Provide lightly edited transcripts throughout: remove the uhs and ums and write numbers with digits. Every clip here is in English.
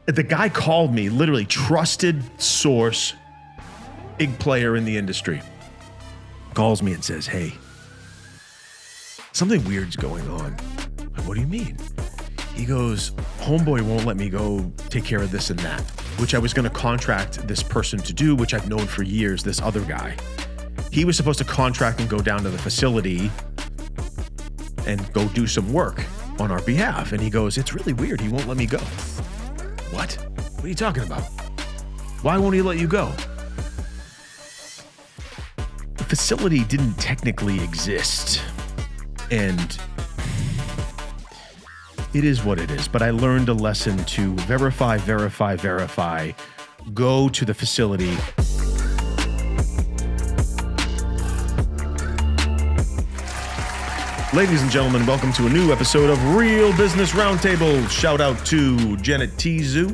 The guy called me, literally trusted source, big player in the industry. Calls me and says, hey, something weird's going on. I'm like, what do you mean? He goes, homeboy won't let me go take care of this and that, which I was going to contract this person to do, which I've known for years, this other guy. He was supposed to contract and go down to the facility and go do some work on our behalf. And he goes, it's really weird. He won't let me go. What? What are you talking about? Why won't he let you go? The facility didn't technically exist. And it is what it is. But I learned a lesson to verify. Go to the facility. Ladies and gentlemen, welcome to a new episode of Real Business Roundtable. Shout out to Janet Tizu.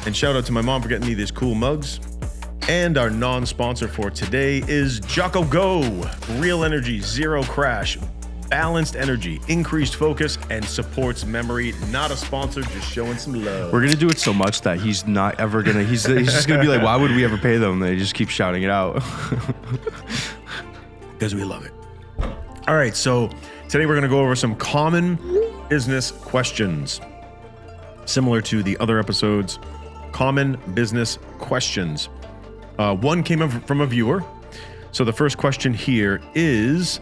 And shout out to my mom for getting me these cool mugs. And our non-sponsor for today is Jocko Go. Real energy, zero crash, balanced energy, increased focus, and supports memory. Not a sponsor, just showing some love. We're going to do it so much that he's not ever going to, he's just going to be like, why would we ever pay them? They just keep shouting it out. Because we love it. All right, so today we're going to go over some common business questions. Similar to the other episodes, common business questions. One came from a viewer. So the first question here is,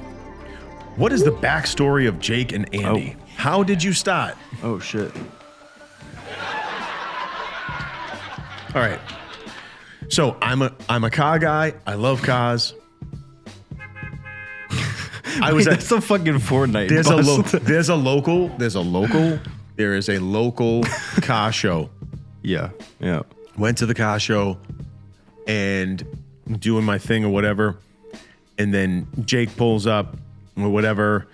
what is the backstory of Jake and Andy? Oh. How did you start? Oh, shit. All right. So I'm a car guy. I love cars. That's a fucking Fortnite. There is a local car show. Yeah. Went to the car show and doing my thing or whatever. And then Jake pulls up or whatever,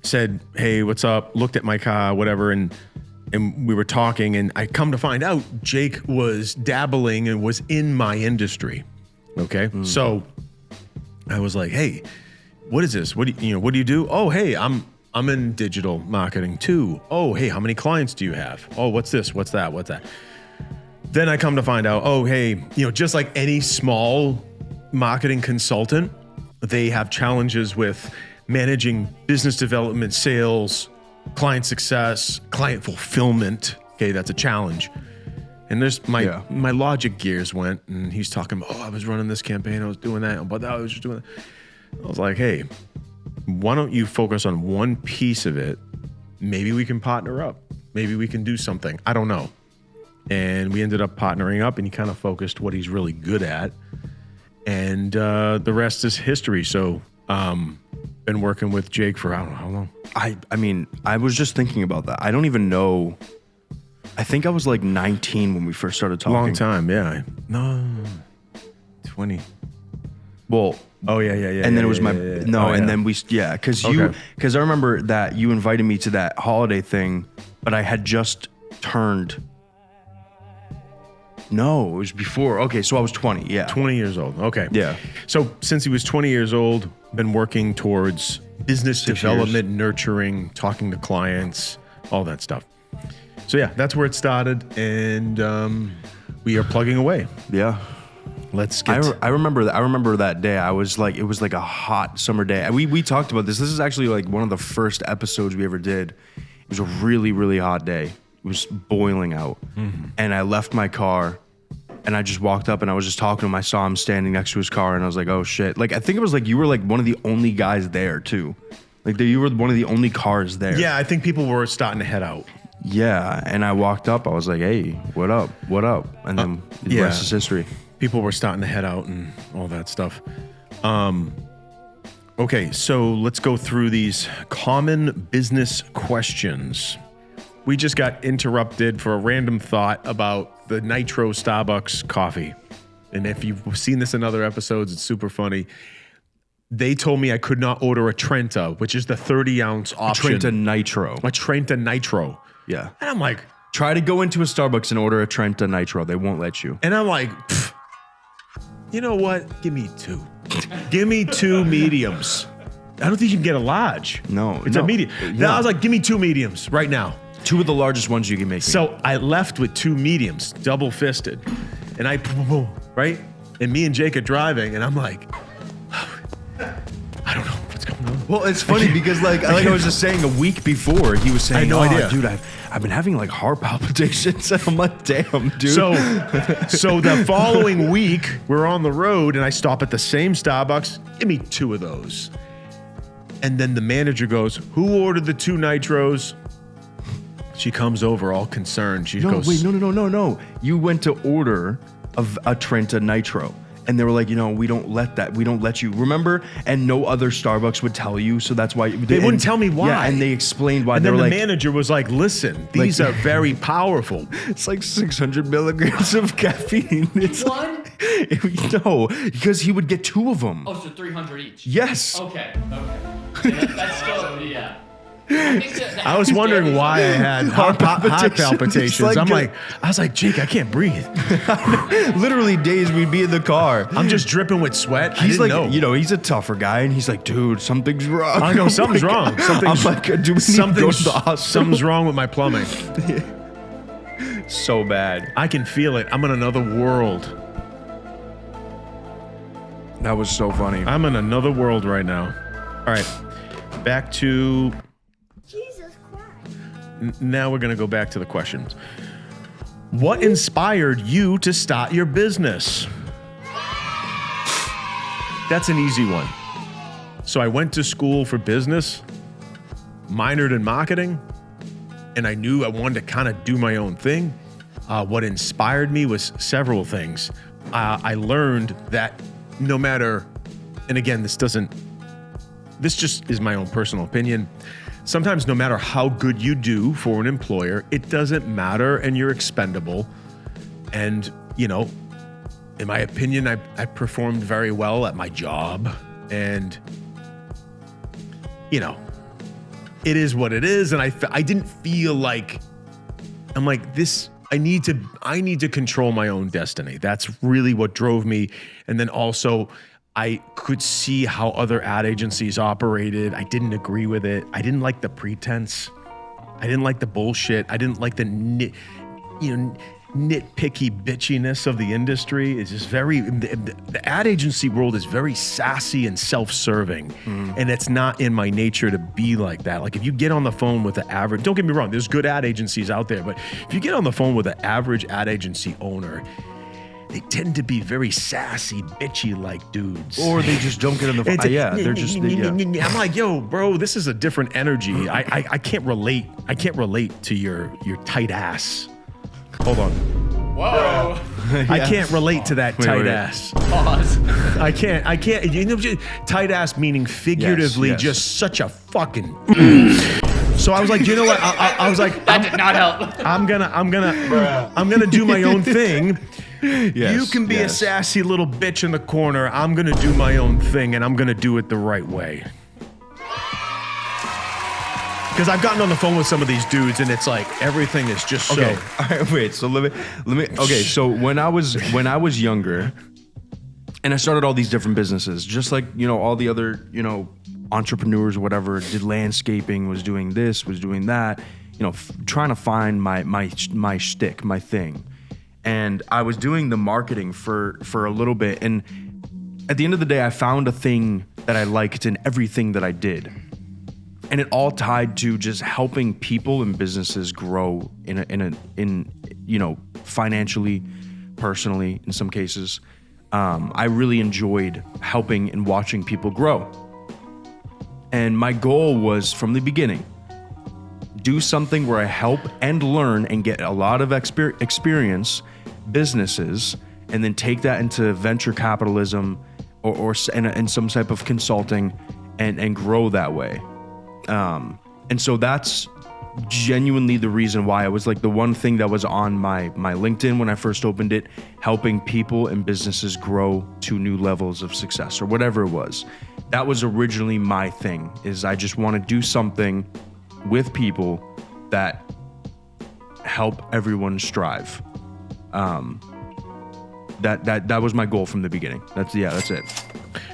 said, hey, what's up? Looked at my car, whatever. And we were talking, and I come to find out Jake was dabbling and was in my industry. Okay. So I was like, hey, what is this? What do you do? Oh, hey, I'm in digital marketing too. Oh, hey, how many clients do you have? Oh, what's this? What's that? What's that? Then I come to find out, oh, hey, just like any small marketing consultant, they have challenges with managing business development, sales, client success, client fulfillment. Okay, that's a challenge. And there's my logic gears went, and he's talking about, I was running this campaign, I was doing that, but I was just doing that. I was like, hey, why don't you focus on one piece of it? Maybe we can partner up. Maybe we can do something. I don't know. And we ended up partnering up, and he kind of focused what he's really good at. And the rest is history. So been working with Jake for, I don't know how long. I mean, I was just thinking about that. I don't even know. I think I was like 19 when we first started talking. Long time, yeah. No, 20. Well, oh yeah. And then it was because I remember that you invited me to that holiday thing, but I had just turned. No, it was before. Okay, so I was 20. Yeah, 20 years old. Okay, yeah. So since he was 20 years old, been working towards business development, nurturing, talking to clients, all that stuff. So yeah, that's where it started, and we are plugging away. Yeah. Let's get. I remember that. I remember that day. I was like, it was like a hot summer day. We talked about this. This is actually like one of the first episodes we ever did. It was a really, really hot day. It was boiling out, and I left my car, and I just walked up, and I was just talking to him. I saw him standing next to his car, and I was like, oh shit! Like I think it was like you were like one of the only guys there too, like you were one of the only cars there. Yeah, I think people were starting to head out. Yeah, and I walked up. I was like, hey, what up? What up? And then the rest is history. People were starting to head out and all that stuff. Okay, so let's go through these common business questions. We just got interrupted for a random thought about the Nitro Starbucks coffee. And if you've seen this in other episodes, it's super funny. They told me I could not order a Trenta, which is the 30-ounce option. A Trenta Nitro. Yeah. And I'm like... Try to go into a Starbucks and order a Trenta Nitro. They won't let you. And I'm like... You know what? Give me two. Give me two mediums. I don't think you can get a large. No. It's a medium. Now I was like, give me two mediums right now. 2 of the largest ones you can make. So I left with 2 mediums, double fisted, and right? And me and Jake are driving, and I'm like, I don't know what's going on. Well, it's funny because like I was just saying a week before, he was saying, I had no idea. Dude, I've been having like heart palpitations. And I'm like, damn, dude. So the following week, we're on the road, and I stop at the same Starbucks. Give me 2 of those. And then the manager goes, who ordered the 2 nitros? She comes over all concerned. She goes, wait, no. You went to order a Trenta Nitro. And they were like, we don't let you. Remember? And no other Starbucks would tell you. So that's why. They wouldn't tell me why. Yeah, and they explained why. And then the manager was like, listen, these are very powerful. It's like 600 milligrams of caffeine. It's One? No, because he would get 2 of them. Oh, so 300 each. Yes. Okay. That's still, yeah. I think the I was wondering average why I had heart palpitations. It's I was like, Jake, I can't breathe. Literally days we'd be in the car. I'm just dripping with sweat. He's I like, didn't know. He's a tougher guy, and he's like, dude, something's wrong. I know something's wrong. I'm like, do we need to go to the hospital? Something's wrong with my plumbing. So bad. I can feel it. I'm in another world. That was so funny. I'm in another world right now. All right, back to. Jesus Christ. Now we're gonna go back to the questions. What inspired you to start your business? That's an easy one. So I went to school for business, minored in marketing, and I knew I wanted to kind of do my own thing. What inspired me was several things. I learned that no matter, and again, this just is my own personal opinion. Sometimes no matter how good you do for an employer, it doesn't matter and you're expendable. And, in my opinion, I performed very well at my job. And, it is what it is. And I didn't feel like, I'm like, this, I need to control my own destiny. That's really what drove me. And then also, I could see how other ad agencies operated. I didn't agree with it. I didn't like the pretense. I didn't like the bullshit. I didn't like the nitpicky bitchiness of the industry. It's just the ad agency world is very sassy and self-serving. And it's not in my nature to be like that. Like if you get on the phone with the average, don't get me wrong, there's good ad agencies out there, but if you get on the phone with an average ad agency owner, they tend to be very sassy, bitchy like dudes. Or they just don't get on the phone. They're just. I'm like, yo, bro, this is a different energy. I can't relate. I can't relate to your tight ass. Hold on. Whoa. I can't relate to that tight wait. ass. Pause. I can't. Tight ass meaning figuratively, Yes. just such a fucking. So I was like, you know what? I was like, That did not help. I'm gonna do my own thing. Yes, You can be a sassy little bitch in the corner. I'm gonna do my own thing, and I'm gonna do it the right way. Because I've gotten on the phone with some of these dudes, and it's like everything is just so. Okay. All right, wait. So let me. Okay. So when I was younger, and I started all these different businesses, just like all the other entrepreneurs or whatever, did landscaping, was doing this, was doing that, trying to find my shtick, my thing. And I was doing the marketing for a little bit, and at the end of the day, I found a thing that I liked in everything that I did. And it all tied to just helping people and businesses grow in financially, personally, in some cases. I really enjoyed helping and watching people grow. And my goal was, from the beginning, do something where I help and learn and get a lot of experience businesses, and then take that into venture capitalism or in some type of consulting and grow that way. And so that's genuinely the reason why. I was like the one thing that was on my LinkedIn when I first opened it, helping people and businesses grow to new levels of success or whatever it was. That was originally my thing, is I just want to do something with people that help everyone strive. That was my goal from the beginning. That's it.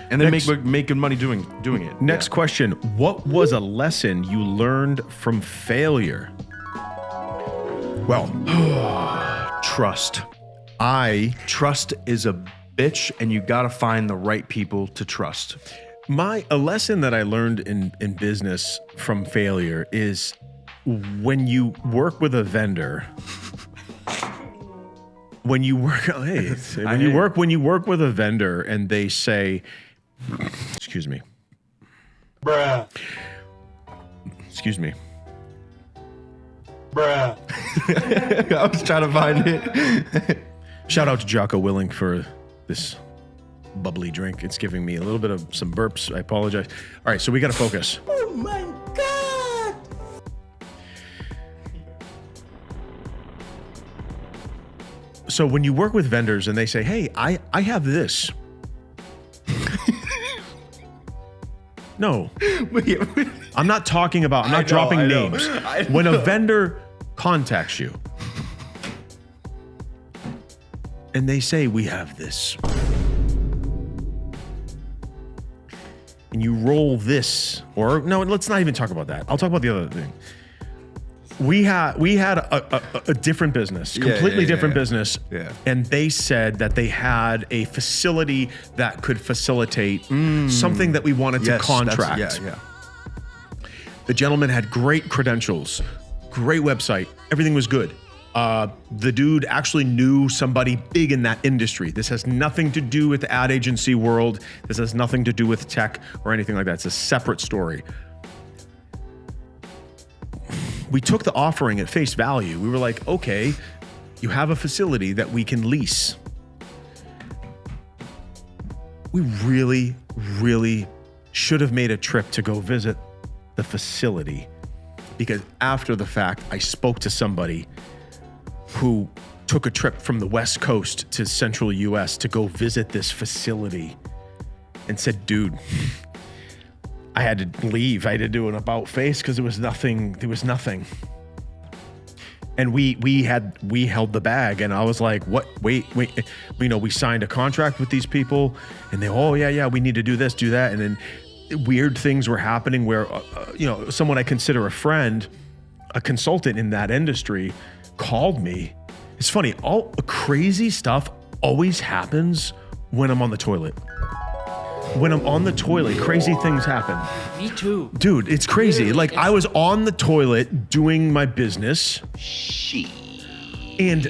And then making money doing it. Next question. What was a lesson you learned from failure? Well, Trust. Trust is a bitch, and you got to find the right people to trust. a lesson that I learned in business from failure is when you work with a vendor, when you work with a vendor and they say, excuse me. Bruh. Excuse me. Bruh. I was trying to find it. Shout out to Jocko Willing for this bubbly drink. It's giving me a little bit of some burps. I apologize. All right, so we got to focus. Oh my God! So when you work with vendors and they say, hey, I have this. No. I'm not talking about, I'm not dropping names. When a vendor contacts you and they say, we have this, and you roll this, or no, let's not even talk about that. I'll talk about the other thing. We had a different business, completely different business. Yeah. And they said that they had a facility that could facilitate something that we wanted to contract. The gentleman had great credentials, great website, everything was good. The dude actually knew somebody big in that industry. This has nothing to do with the ad agency world. This has nothing to do with tech or anything like that. It's a separate story. We took the offering at face value. We were like, okay, you have a facility that we can lease. We really, really should have made a trip to go visit the facility, because after the fact, I spoke to somebody who took a trip from the West Coast to central US to go visit this facility and said, dude, I had to leave. I had to do an about face because there was nothing. And we held the bag, and I was like, what? Wait. We signed a contract with these people, and they, oh yeah, we need to do this, do that. And then weird things were happening where, someone I consider a friend, a consultant in that industry, called me. It's funny, all crazy stuff always happens when I'm on the toilet. When I'm on the toilet, crazy things happen. Me too. Dude, it's crazy. Dude, like I was on the toilet doing my business. And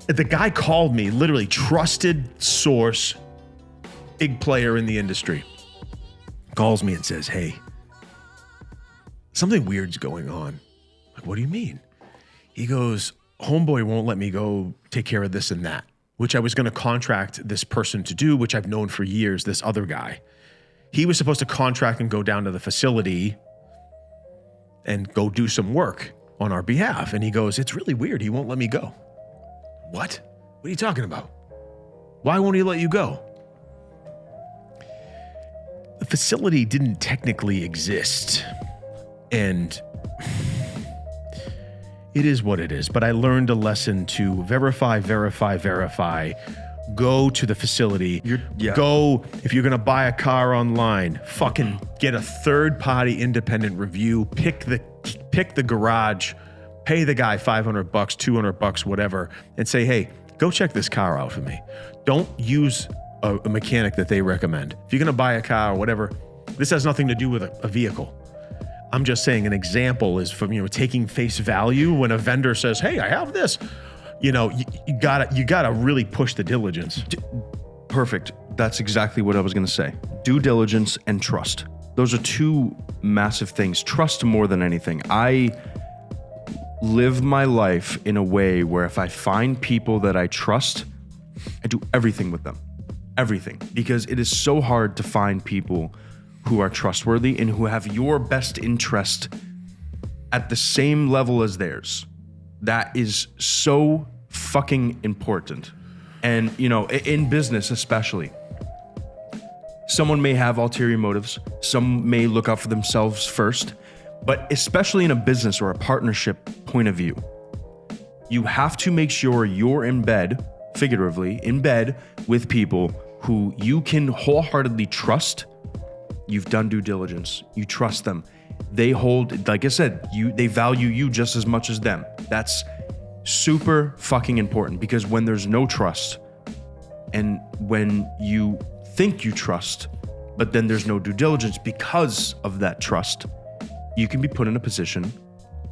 the guy called me, literally trusted source, big player in the industry. Calls me and says, hey, something weird's going on. Like, what do you mean? He goes, homeboy won't let me go take care of this and that, which I was going to contract this person to do, which I've known for years, this other guy. He was supposed to contract and go down to the facility and go do some work on our behalf. And he goes, it's really weird. He won't let me go. What? What are you talking about? Why won't he let you go? The facility didn't technically exist. And it is what it is. But I learned a lesson to verify. Go to the facility. Go, if you're going to buy a car online, fucking get a third-party independent review. Pick the garage, pay the guy $500, $200, whatever, and say, hey, go check this car out for me. Don't use a mechanic that they recommend. If you're going to buy a car or whatever, this has nothing to do with a vehicle. I'm just saying an example is from, taking face value when a vendor says, hey, I have this. You gotta really push the diligence. Perfect. That's exactly what I was going to say. Due diligence and trust. Those are two massive things. Trust more than anything. I live my life in a way where if I find people that I trust, I do everything with them. Everything. Because it is so hard to find people who are trustworthy and who have your best interest at the same level as theirs. That is so fucking important. And, in business especially, someone may have ulterior motives. Some may look out for themselves first. But especially in a business or a partnership point of view, you have to make sure you're in bed, figuratively, in bed with people who you can wholeheartedly trust. You've done due diligence. You trust them. They hold, like I said, they value you just as much as them. That's Super fucking important, because when there's no trust and when you think you trust, but then there's no due diligence because of that trust, you can be put in a position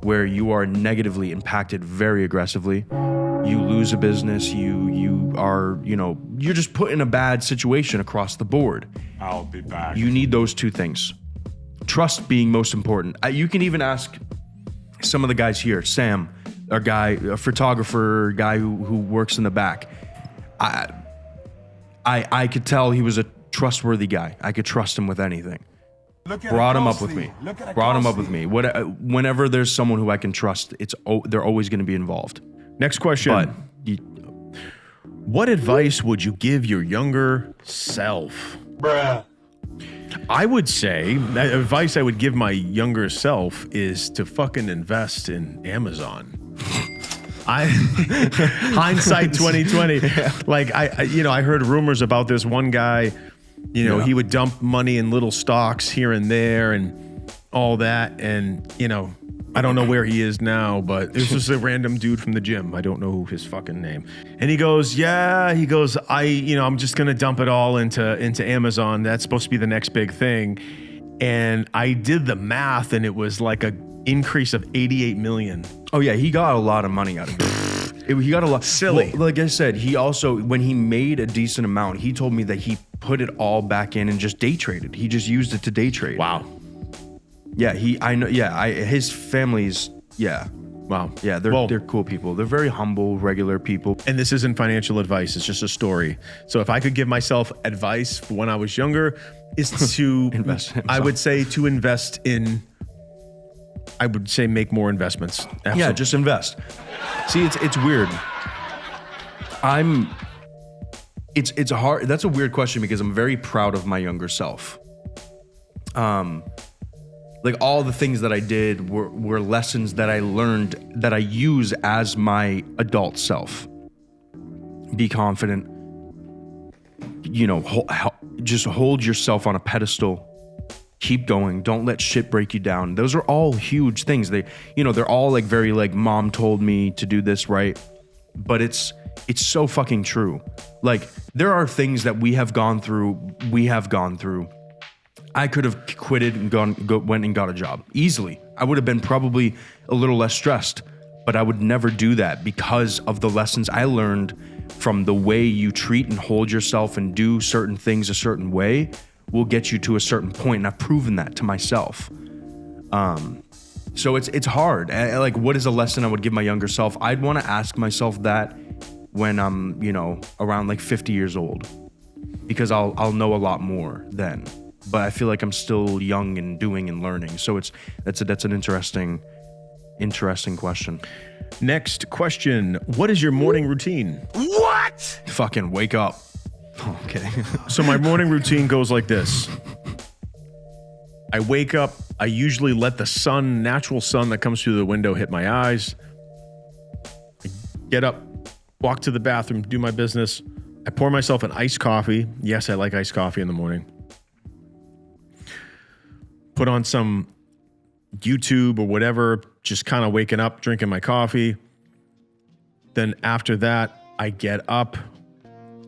where you are negatively impacted very aggressively. You lose a business, you are, you're just put in a bad situation across the board. I'll be back. You need those two things. Trust being most important. You can even ask some of the guys here, Sam, a photographer, guy who works in the back. I could tell he was a trustworthy guy. I could trust him with anything. Brought him up with me. Whenever there's someone who I can trust, they're always going to be involved. Next question. But what advice would you give your younger self? Bruh. I would say that advice I would give my younger self is to fucking invest in Amazon. Hindsight 2020. Yeah. Like I heard rumors about this one guy, he would dump money in little stocks here and there and all that. And, I don't know where he is now, but it was just a random dude from the gym. I don't know his fucking name. And he goes, I'm just going to dump it all into Amazon. That's supposed to be the next big thing. And I did the math and it was like a increase of 88 million. Oh yeah, he got a lot of money out of it. He got a lot. Silly. Well, like I said, he also, when he made a decent amount, he told me that he put it all back in and just day traded. He just used it to day trade. Wow. Yeah, his family's, yeah. Wow. Yeah, they're cool people. They're very humble, regular people. And this isn't financial advice. It's just a story. So if I could give myself advice for when I was younger, is to invest. I would say to invest in. I would say make more investments. Absolutely. Yeah, just invest. See, it's weird. It's hard. That's a weird question because I'm very proud of my younger self. Like all the things that I did were lessons that I learned that I use as my adult self. Be confident. Just hold yourself on a pedestal. Keep going. Don't let shit break you down. Those are all huge things. They're all like very like mom told me to do this, right? But it's so fucking true. Like there are things that we have gone through. I could have quitted and went and got a job easily. I would have been probably a little less stressed, but I would never do that because of the lessons I learned from the way you treat and hold yourself and do certain things a certain way will get you to a certain point. And I've proven that to myself. So it's hard. Like, what is a lesson I would give my younger self? I'd want to ask myself that when I'm, around like 50 years old, because I'll know a lot more then. But I feel like I'm still young and doing and learning. So that's an interesting question. Next question. What is your morning routine? What? Fucking wake up. Oh, okay. So my morning routine goes like this. I wake up. I usually let the natural sun that comes through the window hit my eyes. I get up, walk to the bathroom, do my business. I pour myself an iced coffee. Yes, I like iced coffee in the morning. Put on some YouTube or whatever, just kind of waking up, drinking my coffee. Then after that, I get up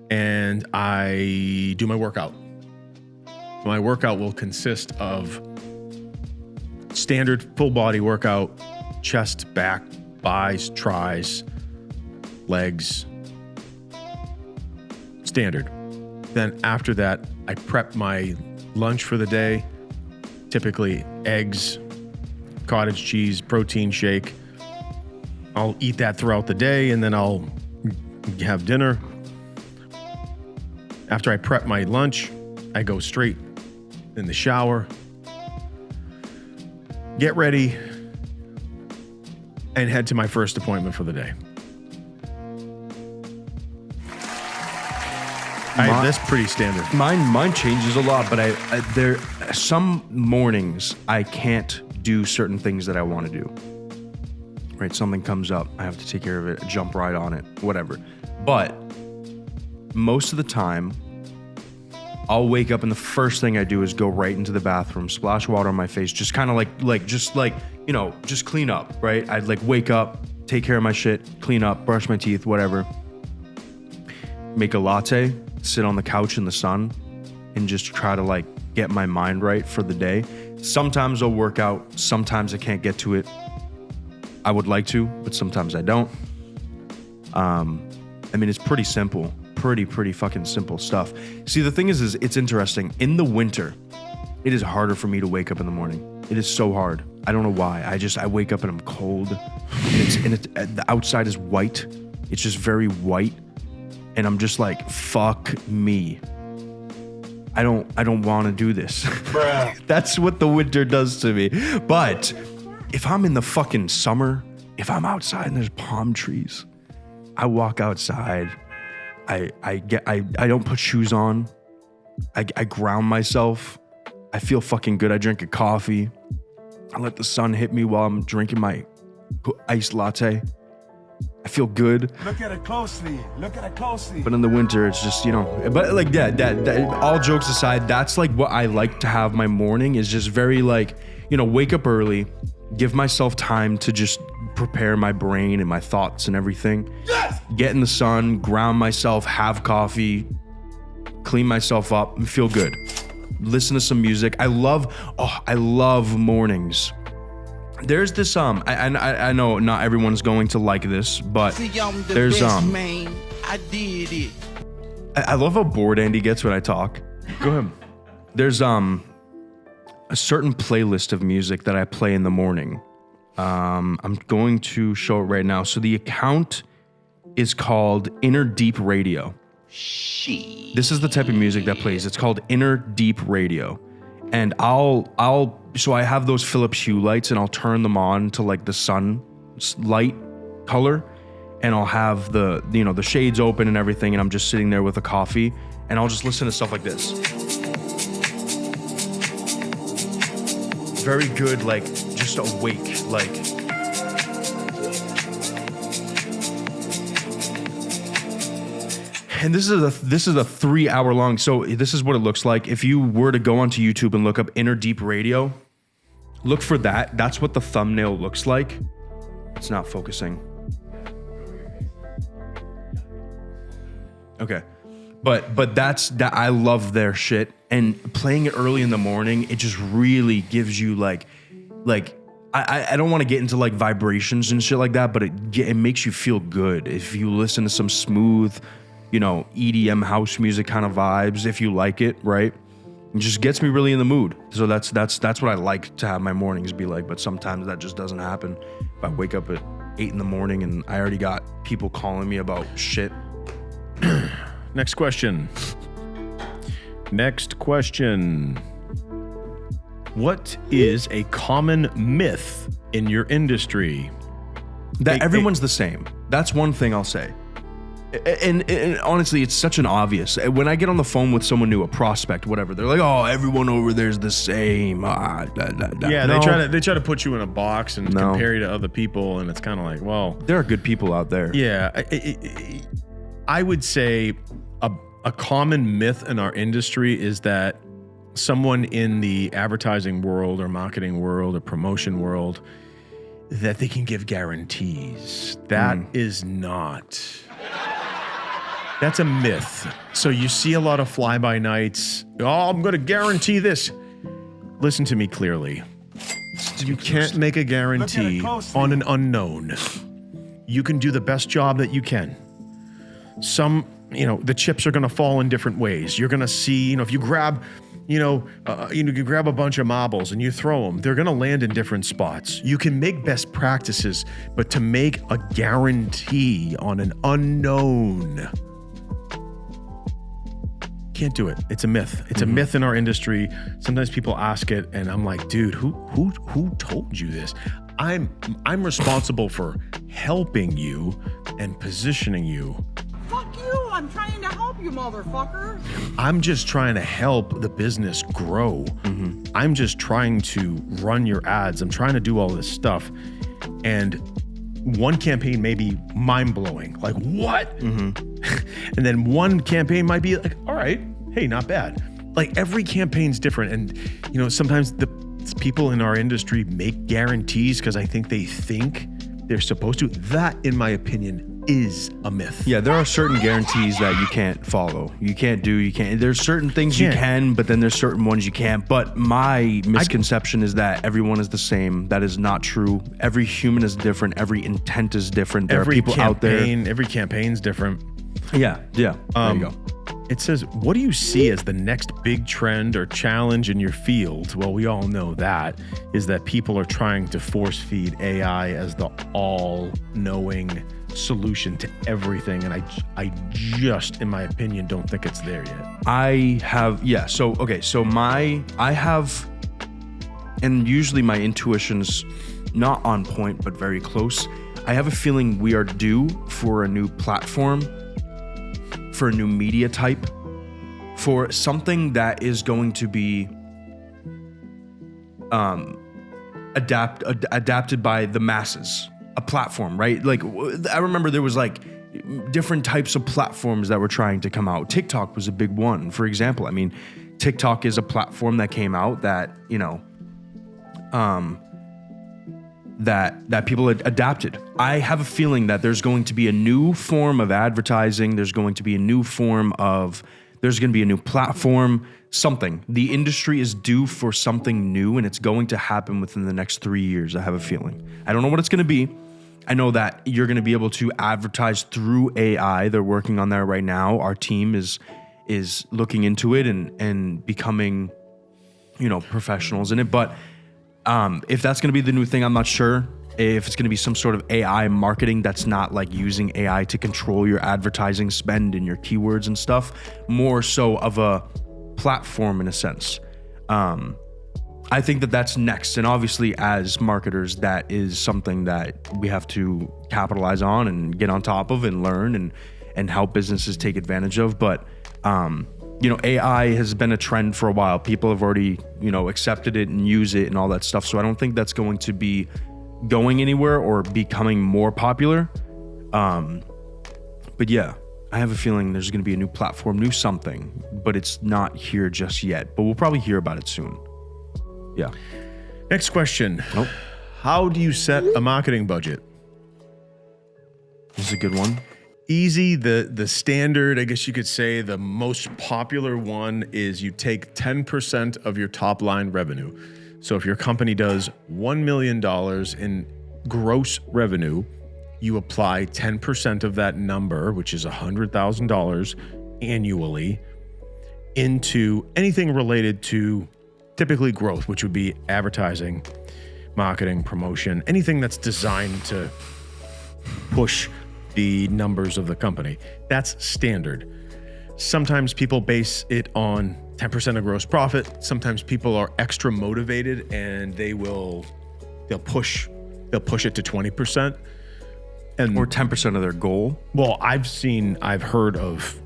and I do my workout. My workout will consist of standard full body workout, chest, back, buys, tries, legs, standard. Then after that, I prep my lunch for the day. Typically eggs, cottage cheese, protein shake. I'll eat that throughout the day and then I'll have dinner. After I prep my lunch, I go straight in the shower, get ready, and head to my first appointment for the day. That's pretty standard. Mine changes a lot, but there some mornings I can't do certain things that I want to do. Right, something comes up, I have to take care of it, jump right on it, whatever. But most of the time, I'll wake up and the first thing I do is go right into the bathroom, splash water on my face, just kind of just clean up, right? I'd like wake up, take care of my shit, clean up, brush my teeth, whatever. Make a latte, sit on the couch in the sun, and just try to like get my mind right for the day. Sometimes I'll work out, sometimes I can't get to it. I would like to, but sometimes I don't. I mean, it's pretty simple, pretty fucking simple stuff. See, the thing is it's interesting. In the winter, it is harder for me to wake up in the morning. It is so hard. I don't know why. I wake up and I'm cold, and the outside is white. It's just very white, and I'm just like, fuck me. I don't want to do this. That's what the winter does to me. But if I'm in the fucking summer, if I'm outside and there's palm trees, I walk outside. I don't put shoes on. I ground myself. I feel fucking good. I drink a coffee. I let the sun hit me while I'm drinking my iced latte. I feel good. Look at it closely. Look at it closely. But in the winter, it's just, but like that, all jokes aside, that's like what I like to have my morning is just very like, wake up early, give myself time to just prepare my brain and my thoughts and everything. Yes! Get in the sun, ground myself, have coffee, clean myself up, and feel good. Listen to some music. I love mornings. There's this I know not everyone's going to like this, but there's man. I did it. I love how bored Andy gets when I talk. Go ahead. There's a certain playlist of music that I play in the morning. I'm going to show it right now. So the account is called Inner Deep Radio. This is the type of music that plays. It's called Inner Deep Radio. And so I have those Philips Hue lights, and I'll turn them on to like the sun light color, and I'll have the shades open and everything, and I'm just sitting there with a coffee, and I'll just listen to stuff like this. Very good, like just awake, like. And this is a 3 hour long. So this is what it looks like. If you were to go onto YouTube and look up Inner Deep Radio, look for that. That's what the thumbnail looks like. It's not focusing. Okay. But that's that. I love their shit, and playing it early in the morning, it just really gives you like I don't want to get into like vibrations and shit like that, but it makes you feel good if you listen to some smooth, EDM house music kind of vibes, if you like it, right? It just gets me really in the mood. So that's what I like to have my mornings be like, but sometimes that just doesn't happen. If I wake up at 8 in the morning and I already got people calling me about shit. Next question. What is a common myth in your industry? That everyone's the same. That's one thing I'll say. And honestly, it's such an obvious. When I get on the phone with someone new, a prospect, whatever, they're like, "Oh, everyone over there's the same." Yeah, No. they try to put you in a box and compare you to other people, and it's kind of like, well, there are good people out there. Yeah, I would say a common myth in our industry is that someone in the advertising world or marketing world or promotion world, that they can give guarantees. That is not. That's a myth. So you see a lot of fly-by-nights. Oh, I'm going to guarantee this. Listen to me clearly. You can't make a guarantee on an unknown. You can do the best job that you can. The chips are going to fall in different ways. You're going to see, if you grab, you grab a bunch of marbles and you throw them, they're going to land in different spots. You can make best practices, but to make a guarantee on an unknown, can't do it. It's a myth. It's a myth in our industry. Sometimes people ask it, and I'm like, dude, who told you this? I'm responsible for helping you and positioning you. Fuck you! I'm trying to help you, motherfucker. I'm just trying to help the business grow. I'm just trying to run your ads. I'm trying to do all this stuff. And one campaign may be mind-blowing. Like, what? And then one campaign might be like, all right, hey, not bad. Like, every campaign's different. And, sometimes the people in our industry make guarantees because I think they think they're supposed to. That, in my opinion, is a myth. Yeah, there are certain guarantees that you can't follow. You can't. There's certain things you can, but then there's certain ones you can't. But my misconception is that everyone is the same. That is not true. Every human is different. Every intent is different. There are people out there. Every campaign's different. Yeah. There you go. It says, what do you see as the next big trend or challenge in your field? Well, we all know that is that people are trying to force feed AI as the all-knowing solution to everything. And I just, in my opinion, don't think it's there yet. And usually my intuition's not on point, but very close. I have a feeling we are due for a new platform, for a new media type, for something that is going to be adapted by the masses. A platform, right? Like, I remember there was like different types of platforms that were trying to come out. TikTok was a big one, for example. I mean, TikTok is a platform that came out that, you know, that people had adapted. I have a feeling that there's going to be a new form of advertising. There's going to be a new platform, something. The industry is due for something new, and it's going to happen within the next 3 years. I have a feeling. I don't know what it's going to be. I know that you're going to be able to advertise through AI. They're working on that right now. Our team is looking into it and becoming, you know, professionals in it. But if that's going to be the new thing, I'm not sure. If it's going to be some sort of AI marketing that's not like using AI to control your advertising spend and your keywords and stuff, more so of a platform in a sense. I think that that's next. And obviously as marketers, that is something that we have to capitalize on and get on top of and learn and help businesses take advantage of. But, you know, AI has been a trend for a while. People have already, you know, accepted it and use it and all that stuff. So I don't think that's going to be going anywhere or becoming more popular. But yeah, I have a feeling there's going to be a new platform, new something, but it's not here just yet. But we'll probably hear about it soon. Yeah. Next question. Nope. How do you set a marketing budget? This is a good one. Easy. The standard, I guess you could say, the most popular one is you take 10% of your top line revenue. So if your company does $1 million in gross revenue, you apply 10% of that number, which is $100,000 annually, into anything related to typically growth, which would be advertising, marketing, promotion, anything that's designed to push the numbers of the company. That's standard. Sometimes people base it on 10% of gross profit. Sometimes people are extra motivated and they'll push it to 20%. Or 10% of their goal. Well, I've heard of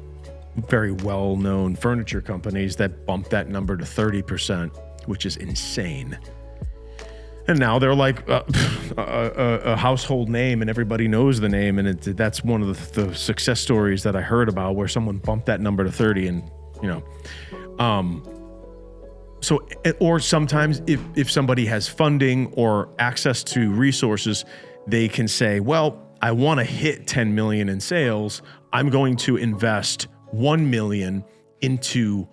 very well-known furniture companies that bump that number to 30%, which is insane. And now they're like a household name, and everybody knows the name. And that's one of the success stories that I heard about, where someone bumped that number to 30, and you know, so or sometimes if somebody has funding or access to resources, they can say, well, I want to hit 10 million in sales. I'm going to invest 1 million into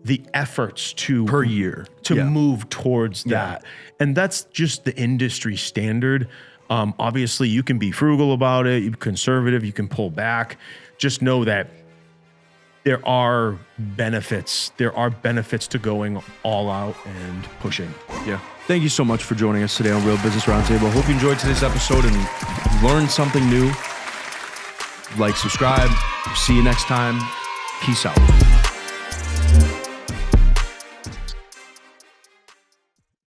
the efforts per year to move towards that. And that's just the industry standard. Obviously you can be frugal about it, you're conservative, you can pull back. Just know that there are benefits. There are benefits to going all out and pushing. Yeah. Thank you so much for joining us today on Real Business Roundtable. Hope you enjoyed today's episode and learned something new. Like, subscribe. See you next time. Peace out.